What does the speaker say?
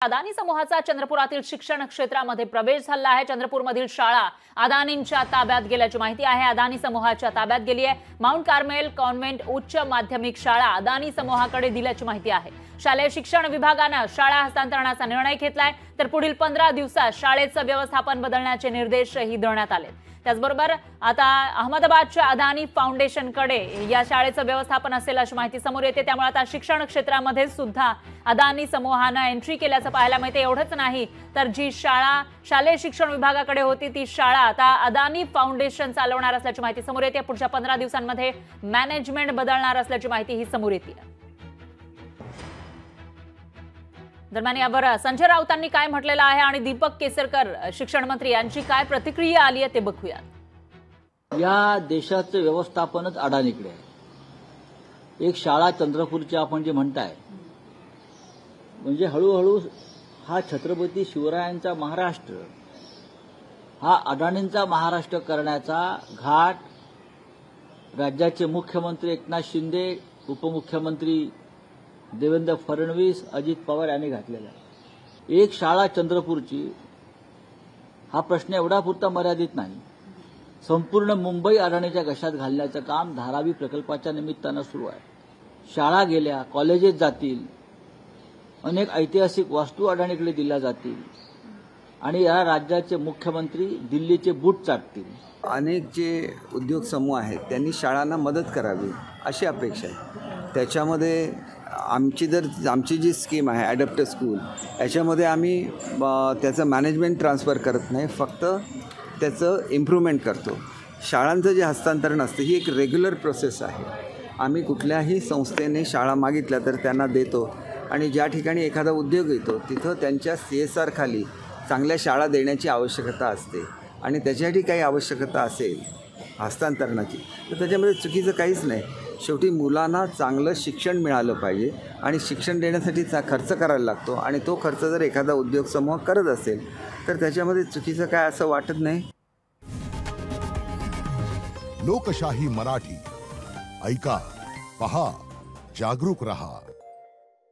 अदानी समूहाचा चंद्रपुरातील शिक्षण क्षेत्रामध्ये प्रवेश झाला आहे। चंद्रपूरमधील शाळा अदानींच्या ताब्यात गेल्याची माहिती आहे। अदानी समूहाच्या ताब्यात गेली आहे। माउंट कार्मेल कॉन्व्हेंट उच्च माध्यमिक शाळा अदानी समूहाकडे दिल्याची माहिती आहे। शालेय शिक्षण विभागाने शाळा हस्तांतरणाचा निर्णय घेतलाय, तर पुढील 15 दिवसात शाळेचं व्यवस्थापन बदलण्याचे निर्देशही देण्यात आले। त्याचबरोबर आता अहमदाबादच्या अदानी फाउंडेशनकडे या शाळेचं व्यवस्थापन असेल अशी माहिती समोर येते। त्यामुळे आता शिक्षण क्षेत्रामध्ये सुद्धा अदानी समूहाने एंट्री केल्याचं पाहायला मिळते। एवढंच नाही तर जी शाळा शालेय शिक्षण विभागाकडे होती ती शाळा आता अदानी फाउंडेशन चालवणार असल्याची माहिती समोर येते। पुढच्या 15 दिवसांमध्ये मॅनेजमेंट बदलणार असल्याची माहिती ही समोर येते। दरम्यान यावर संजय राऊतांनी काय म्हटलेलं आहे आणि दीपक केसरकर शिक्षण मंत्री यांची काय प्रतिक्रिया आली आहे ते बघूयात। या देशाचं व्यवस्थापनच अडाणीकडे आहे। एक शाळा चंद्रपूरची आपण जे म्हणताय, म्हणजे हळूहळू हा छत्रपती शिवरायांचा महाराष्ट्र हा अडाणींचा महाराष्ट्र करण्याचा घाट राज्याचे मुख्यमंत्री एकनाथ शिंदे, उपमुख्यमंत्री देवेंद्र फडणवीस, अजित पवार यांनी घातलेला आहे। एक शाळा चंद्रपूरची हा प्रश्न एवढा पुरता मर्यादित नाही, संपूर्ण मुंबई अडाणीच्या घशात घालण्याचं काम धारावी प्रकल्पाच्या निमित्तानं सुरू आहे। शाळा गेल्या, कॉलेजेस जातील, अनेक ऐतिहासिक वास्तू अडाणीकडे दिल्या जातील आणि या राज्याचे मुख्यमंत्री दिल्लीचे बूट चाटतील। अनेक जे उद्योग समूह आहेत त्यांनी शाळांना मदत करावी अशी अपेक्षा आहे। त्याच्यामध्ये आमची जी स्कीम आहे ॲडॅप्टर स्कूल, याच्यामध्ये आम्ही त्याचं मॅनेजमेंट ट्रान्सफर करत नाही, फक्त त्याचं इम्प्रूव्हमेंट करतो। शाळांचं जे हस्तांतरण असतं ही एक रेग्युलर प्रोसेस आहे। आम्ही कुठल्याही संस्थेने शाळा मागितल्या तर त्यांना देतो आणि ज्या ठिकाणी एखादा उद्योग येतो तिथं त्यांच्या CSR खाली चांगल्या शाळा देण्याची आवश्यकता असते आणि त्याच्यासाठी काही आवश्यकता असेल हस्तांतरणाची तर त्याच्यामध्ये चुकीचं काहीच नाही। शेवटी मुलांना चांगलं शिक्षण मिळालं पाहिजे आणि शिक्षण देण्यासाठी खर्च करायला लागतो आणि तो खर्च जर एखादा उद्योग समूह करत असेल तर त्याच्यामध्ये चुकीचं काय असं वाटत नाही। लोकशाही मराठी ऐका, पहा, जागरूक रहा।